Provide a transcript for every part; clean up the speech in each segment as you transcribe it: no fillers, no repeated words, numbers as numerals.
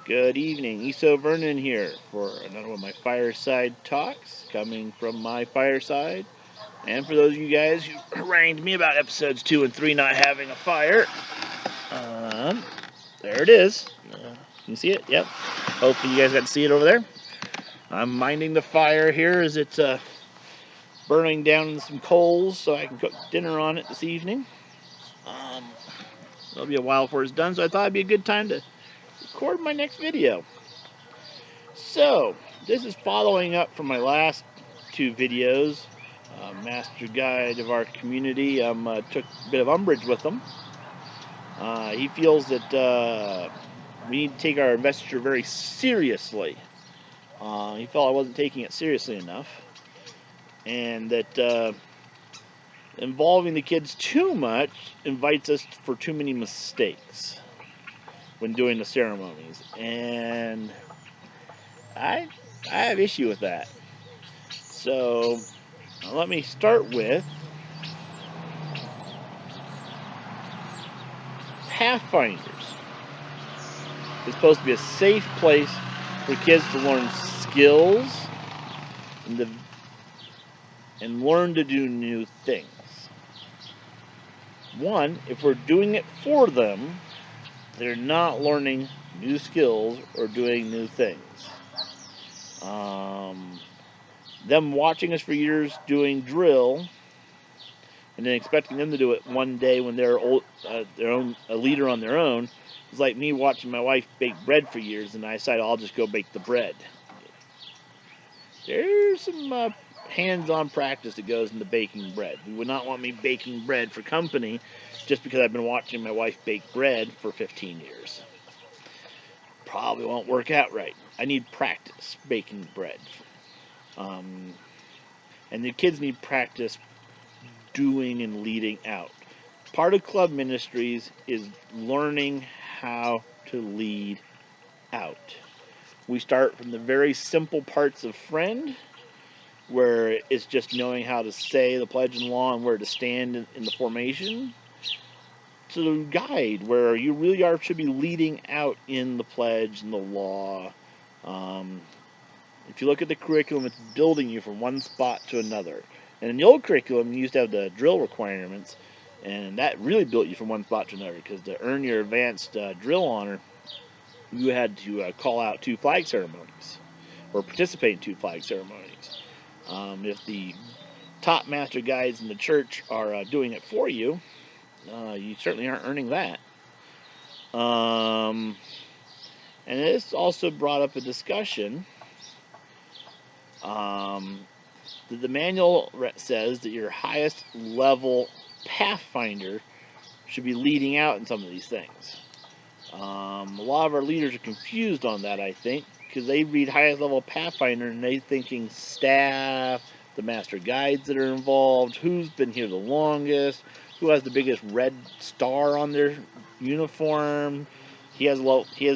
Good evening, Eso Vernon here for another one of my fireside talks coming from my fireside. And for those of you guys who harangued me about episodes 2 and 3 not having a fire, there it is. You see it? Yep. Hopefully you guys got to see it over there. I'm minding the fire here as it's burning down some coals so I can cook dinner on it this evening. It'll be a while before it's done, so I thought it'd be a good time to record my next video. So, this is following up from my last two videos. Master Guide of our community took a bit of umbrage with them. He feels that we need to take our investiture very seriously. He felt I wasn't taking it seriously enough, and that involving the kids too much invites us for too many mistakes when doing the ceremonies, and I have issue with that. So let me start with Pathfinders. It's supposed to be a safe place for kids to learn skills and learn to do new things. One, if we're doing it for them, they're not learning new skills or doing new things. Them watching us for years doing drill and then expecting them to do it one day when they're a leader on their own is like me watching my wife bake bread for years and I decided I'll just go bake the bread. There's some hands-on practice that goes into baking bread. You would not want me baking bread for company just because I've been watching my wife bake bread for 15 years. Probably won't work out right. I need practice baking bread. And the kids need practice doing and leading out. Part of club ministries is learning how to lead out. We start from the very simple parts of friend, where it's just knowing how to say the pledge and law and where to stand in the formation, to guide, where you really should be leading out in the pledge and the law. If you look at the curriculum, it's building you from one spot to another. And in the old curriculum, you used to have the drill requirements, and that really built you from one spot to another, because to earn your advanced drill honor, you had to call out 2 flag ceremonies, or participate in 2 flag ceremonies. If the top master guides in the church are doing it for you, you certainly aren't earning that. And this also brought up a discussion. The manual says that your highest level Pathfinder should be leading out in some of these things. A lot of our leaders are confused on that, I think, because they read highest level Pathfinder and they're thinking staff, the master guides that are involved, who's been here the longest, who has the biggest red star on their uniform. He has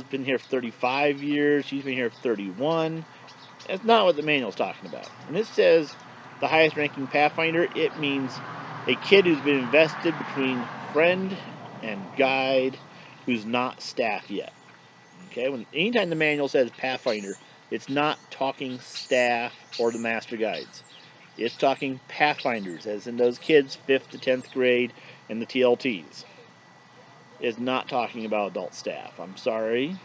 been here for 35 years, he's been here for 31. That's not what the manual's talking about. When it says the highest ranking Pathfinder, it means a kid who's been invested between friend and guide who's not staff yet. Okay, anytime the manual says Pathfinder, it's not talking staff or the master guides. It's talking Pathfinders, as in those kids 5th to 10th grade and the TLTs. It's not talking about adult staff. I'm sorry.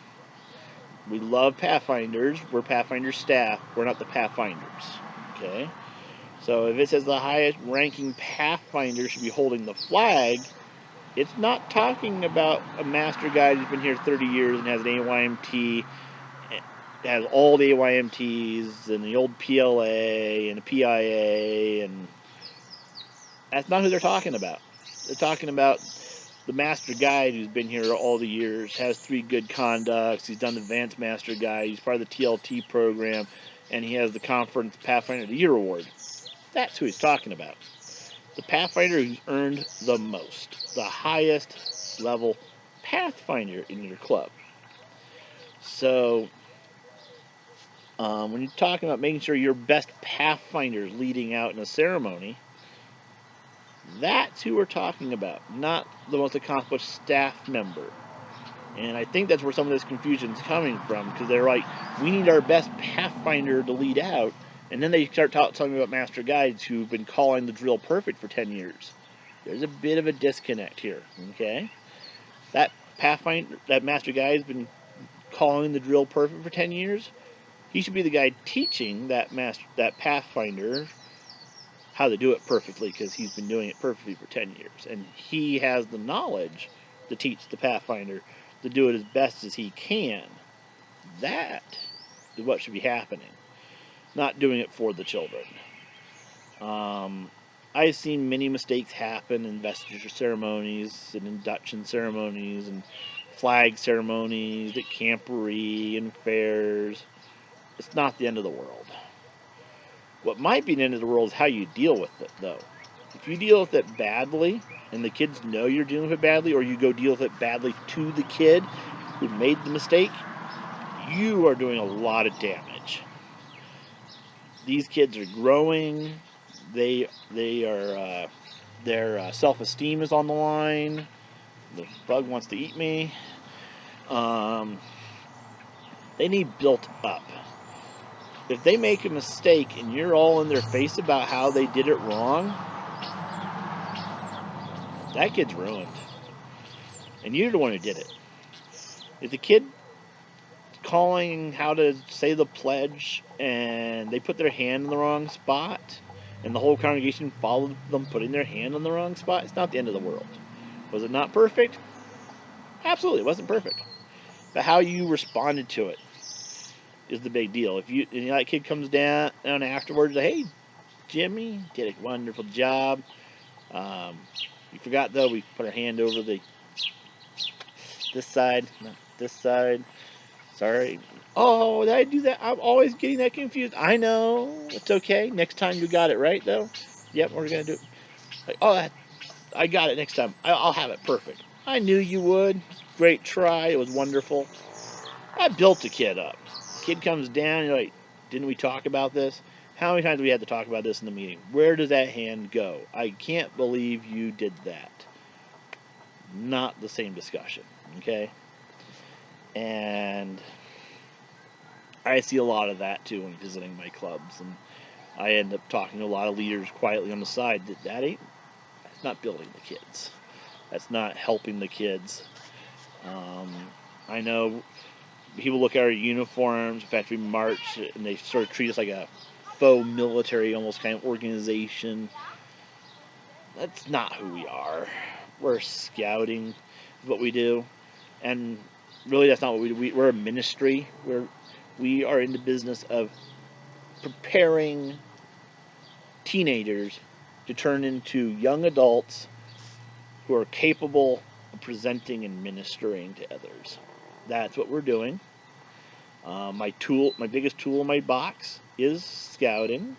We love Pathfinders. We're Pathfinder staff. We're not the Pathfinders. Okay? So if it says the highest ranking Pathfinder should be holding the flag, it's not talking about a master guide who's been here 30 years and has an AYMT, has all the AYMTs and the old PLA and the PIA, and that's not who they're talking about. They're talking about the master guide who's been here all the years, has 3 good conducts, he's done the advanced master guide, he's part of the TLT program, and he has the conference Pathfinder of the Year award. That's who he's talking about. The Pathfinder who's earned the most, the highest level Pathfinder in your club. So when you're talking about making sure your best Pathfinder is leading out in a ceremony, that's who we're talking about, not the most accomplished staff member. And I think that's where some of this confusion is coming from, because they're like, we need our best Pathfinder to lead out, and then they start talking about Master Guides who've been calling the drill perfect for 10 years. There's a bit of a disconnect here, okay? That Pathfinder, that Master Guide has been calling the drill perfect for 10 years. He should be the guy teaching that Pathfinder how to do it perfectly, because he's been doing it perfectly for 10 years. And he has the knowledge to teach the Pathfinder to do it as best as he can. That is what should be happening, not doing it for the children. I've seen many mistakes happen in investiture ceremonies and induction ceremonies and flag ceremonies at camporee and fairs. It's not the end of the world. What might be the end of the world is how you deal with it, though. If you deal with it badly, and the kids know you're dealing with it badly, or you go deal with it badly to the kid who made the mistake, you are doing a lot of damage. These kids are growing. They are their self-esteem is on the line. The bug wants to eat me. They need built up. If they make a mistake and you're all in their face about how they did it wrong, that kid's ruined. And you're the one who did it. If the kid calling how to say the pledge and they put their hand in the wrong spot and the whole congregation followed them putting their hand on the wrong spot, it's not the end of the world. Was it not perfect? Absolutely, it wasn't perfect. But how you responded to it is the big deal. If that kid comes down afterwards, like, hey, Jimmy, did a wonderful job. You forgot, though, we put our hand over this side, not this side. Sorry. Oh, did I do that? I'm always getting that confused. I know. It's okay. Next time you got it right, though. Yep, we're going to do it. Like, oh, I got it next time. I'll have it perfect. I knew you would. Great try. It was wonderful. I built the kid up. Kid comes down, you're like, didn't we talk about this? How many times have we had to talk about this in the meeting? Where does that hand go? I can't believe you did that. Not the same discussion, okay? And I see a lot of that too when visiting my clubs, and I end up talking to a lot of leaders quietly on the side that's not building the kids. That's not helping the kids. I know people look at our uniforms. In fact, we march and they sort of treat us like a faux military almost kind of organization. That's not who we are. We're scouting is what we do. And really that's not what we do. We're a ministry. We are in the business of preparing teenagers to turn into young adults who are capable of presenting and ministering to others. That's what we're doing. My biggest tool in my box is scouting.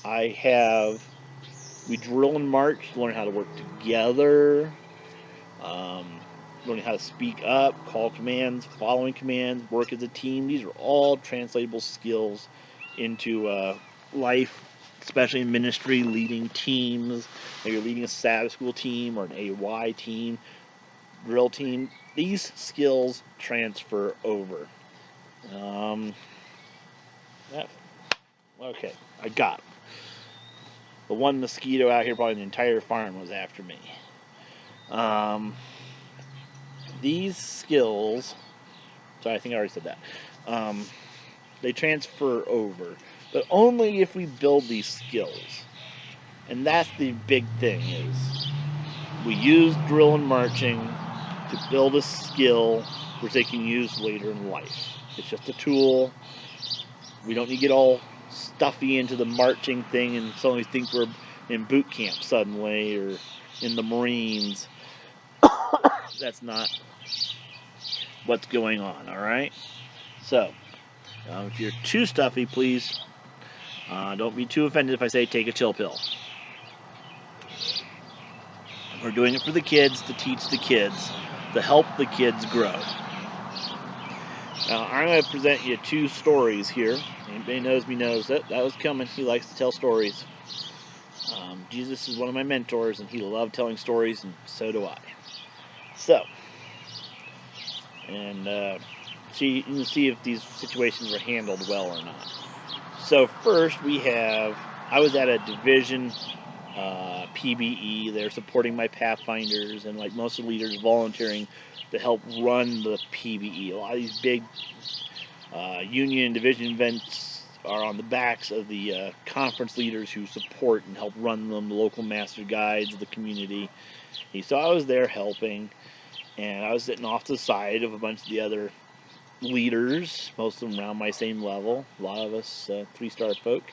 We drill and march, learn how to work together, learning how to speak up, call commands, following commands, work as a team. These are all translatable skills into life, especially in ministry, leading teams. Maybe you're leading a Sabbath school team or an AY team, drill team. These skills transfer over. Okay, I got him. The one mosquito out here, probably the entire farm, was after me. These skills, sorry, I think I already said that. They transfer over, but only if we build these skills. And that's the big thing is we use drill and marching to build a skill which they can use later in life. It's just a tool. We don't need to get all stuffy into the marching thing and suddenly think we're in boot camp suddenly or in the Marines. That's not what's going on, all right? So, if you're too stuffy, please don't be too offended if I say take a chill pill. We're doing it for the kids, to teach the kids, to help the kids grow. Now, I'm going to present you two stories here. Anybody knows me knows that was coming. He likes to tell stories. Jesus is one of my mentors, and he loved telling stories, and so do I. So, and you can see if these situations were handled well or not. So first I was at a division PBE. They're supporting my Pathfinders, and like most of the leaders volunteering to help run the PBE. A lot of these big union division events are on the backs of the conference leaders who support and help run them, the local master guides of the community. So I was there helping, and I was sitting off to the side of a bunch of the other leaders, most of them around my same level, a lot of us 3-star folk.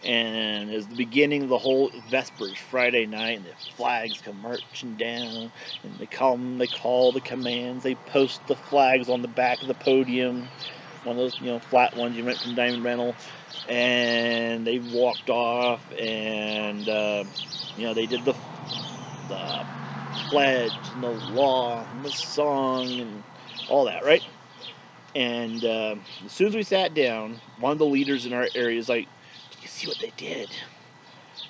And as the beginning of the whole Vespers Friday night, and the flags come marching down, and they call the commands. They post the flags on the back of the podium, one of those flat ones you rent from Diamond Rental, and they walked off, and they did the pledge and the law and the song and all that, right? And as soon as we sat down, one of the leaders in our area is like, "Do you see what they did?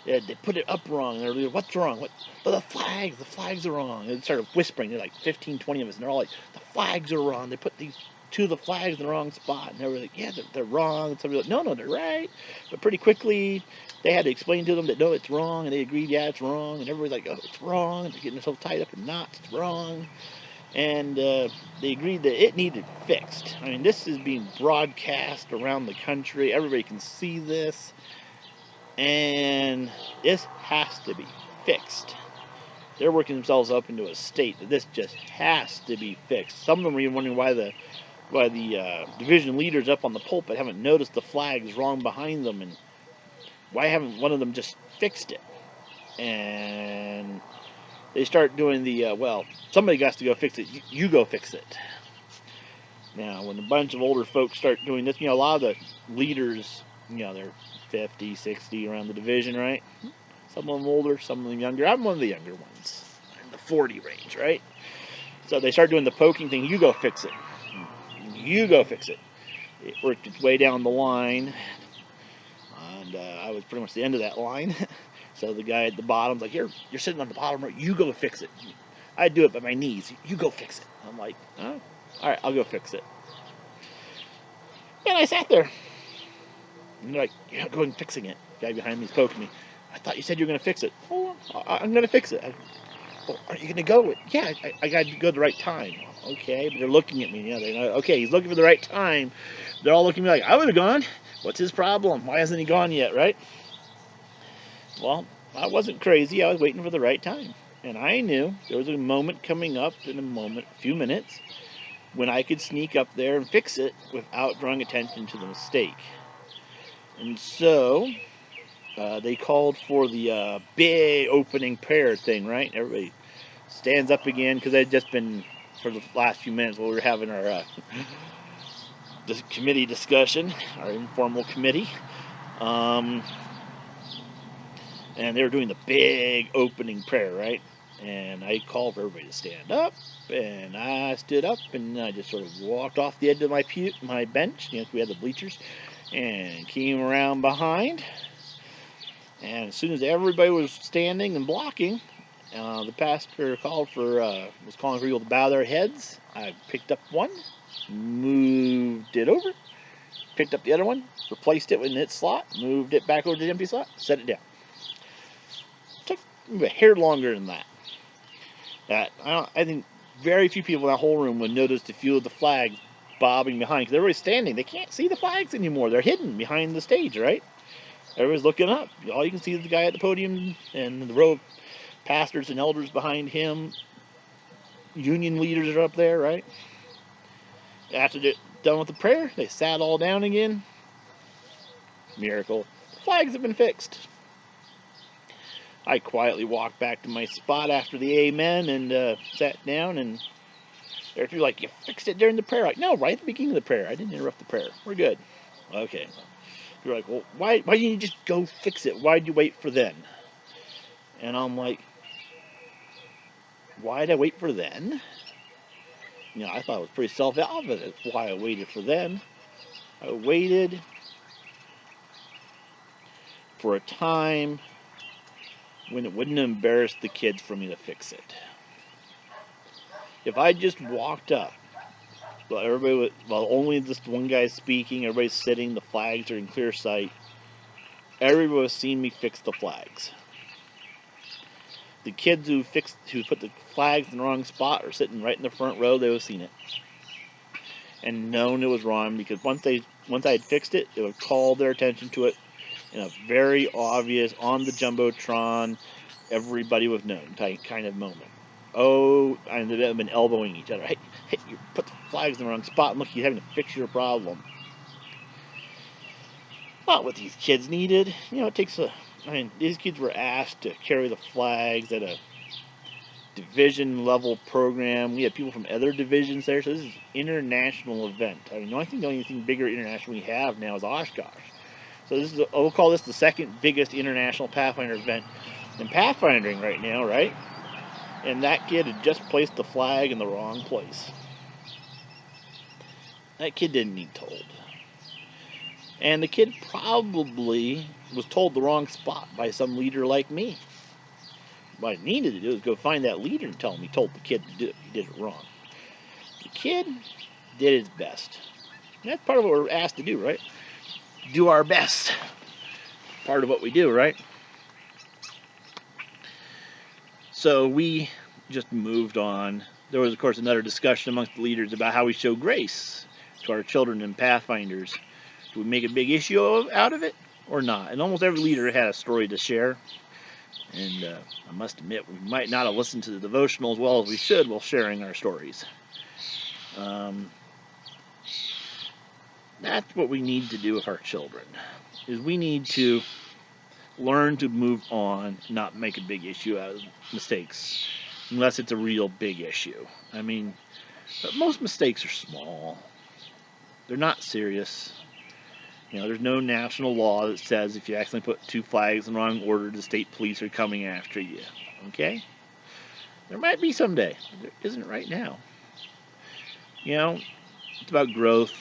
They put it up wrong." They're like, "What's wrong?" "Well, the flags are wrong." And they started whispering. They're like 15, 20 of us, and they're all like, "The flags are wrong. They put these two of the flags in the wrong spot." And they were like, "Yeah, they're wrong." And somebody was like, "No, they're right." But pretty quickly, they had to explain to them that no, it's wrong, and they agreed, yeah, it's wrong. And everybody's like, "Oh, it's wrong." And they're getting themselves tied up in knots. It's wrong. And they agreed that it needed fixed. I mean, this is being broadcast around the country. Everybody can see this. And this has to be fixed. They're working themselves up into a state that this just has to be fixed. Some of them are even wondering why the division leaders up on the pulpit haven't noticed the flags wrong behind them, and why haven't one of them just fixed it. And they start doing the, somebody got to go fix it. You go fix it. Now, when a bunch of older folks start doing this, a lot of the leaders, they're 50, 60 around the division, right? Some of them older, some of them younger. I'm one of the younger ones, in the 40 range, right? So they start doing the poking thing. You go fix it. You go fix it. It worked its way down the line, and I was pretty much the end of that line. So the guy at the bottom's like, you're sitting on the bottom right. You go fix it. I do it by my knees. You go fix it. I'm like, oh, all right, I'll go fix it. And I sat there. And they're like, you're not going fixing it. The guy behind me is poking me. I thought you said you were going to fix it. Oh, I'm going to fix it. Well, are you going to go? Yeah, I got to go at the right time. Okay, but they're looking at me. Yeah, they know. Okay, he's looking for the right time. They're all looking at me like, I would have gone. What's his problem? Why hasn't he gone yet, right? Well, I wasn't crazy. I was waiting for the right time. And I knew there was a moment coming up in a few minutes, when I could sneak up there and fix it without drawing attention to the mistake. And so they called for the big opening prayer thing, right? Everybody stands up again, because they'd just been, for the last few minutes while we were having our committee discussion, our informal committee, and they were doing the big opening prayer, right? And I called for everybody to stand up, and I stood up, and I just sort of walked off the edge of my bench. We had the bleachers, and came around behind. And as soon as everybody was standing and blocking, the pastor was calling for people to bow their heads. I picked up one, moved it over, picked up the other one, replaced it in its slot, moved it back over to the empty slot, set it down. Took a hair longer than that. I think very few people in that whole room would notice a few of the flags bobbing behind, because everybody's standing. They can't see the flags anymore. They're hidden behind the stage, right? Everybody's looking up. All you can see is the guy at the podium and the row of pastors and elders behind him. Union leaders are up there, right? After they're done with the prayer, they sat all down again. Miracle. The flags have been fixed. I quietly walked back to my spot after the amen and sat down, and they're like, you fixed it during the prayer. Like, no, right at the beginning of the prayer. I didn't interrupt the prayer. We're good. Okay. You're like, well, why didn't you just go fix it? Why'd you wait for then? And I'm like, why'd I wait for then? I thought it was pretty self-evident why I waited for then. I waited for a time when it wouldn't embarrass the kids for me to fix it. If I just walked up, while only this one guy's speaking, everybody's sitting, the flags are in clear sight, everybody would have seen me fix the flags. The kids who put the flags in the wrong spot are sitting right in the front row, they would have seen it and known it was wrong, because once I had fixed it, it would call their attention to it in a very obvious, on the Jumbotron, everybody would have known kind of moment. Oh, and they've been elbowing each other. Hey, you put the flags in the wrong spot, and look, you're having to fix your problem. Not what these kids needed. It takes these kids were asked to carry the flags at a division level program. We had people from other divisions there, so this is an international event. The only thing bigger international we have now is Oshkosh. So we'll call this the second biggest international Pathfinder event in Pathfinding right now, right? And that kid had just placed the flag in the wrong place. That kid didn't need told. And the kid probably was told the wrong spot by some leader like me. What I needed to do is go find that leader and tell him he told the kid to do it. He did it wrong. The kid did his best. And that's part of what we're asked to do, right? Do our best. Part of what we do, right? So we just moved on. There was, of course, another discussion amongst the leaders about how we show grace to our children and Pathfinders. Do we make a big issue out of it or not? And almost every leader had a story to share. And I must admit, we might not have listened to the devotional as well as we should while sharing our stories. That's what we need to do with our children, is we need to learn to move on, not make a big issue out of mistakes, unless it's a real big issue. But most mistakes are small. They're not serious. There's no national law that says if you accidentally put two flags in the wrong order, the state police are coming after you. Okay? There might be someday. There isn't right now. It's about growth.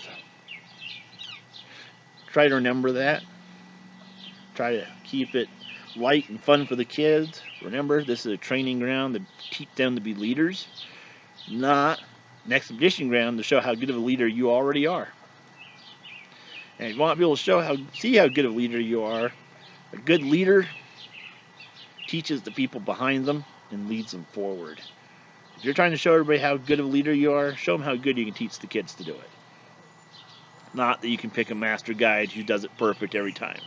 Try to remember that. Try to keep it light and fun for the kids. Remember, this is a training ground to teach them to be leaders, not an exhibition ground to show how good of a leader you already are. And if you want people to see how good of a leader you are, a good leader teaches the people behind them and leads them forward. If you're trying to show everybody how good of a leader you are, show them how good you can teach the kids to do it. Not that you can pick a master guide who does it perfect every time.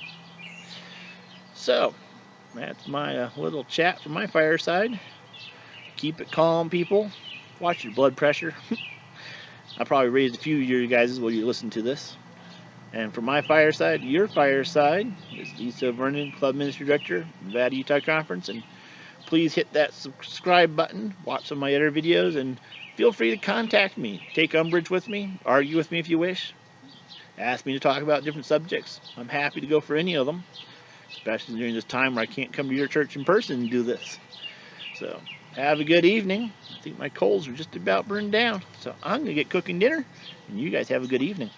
So, that's my little chat from my fireside. Keep it calm, people. Watch your blood pressure. I probably raised a few of you guys while you listen to this. And from my fireside, your fireside is Lisa Vernon, Club Ministry Director, Nevada, Utah Conference. And please hit that subscribe button, watch some of my other videos, and feel free to contact me. Take umbrage with me, argue with me if you wish. Ask me to talk about different subjects. I'm happy to go for any of them, especially during this time where I can't come to your church in person and do this. So, have a good evening. I think my coals are just about burned down. So, I'm going to get cooking dinner, and you guys have a good evening.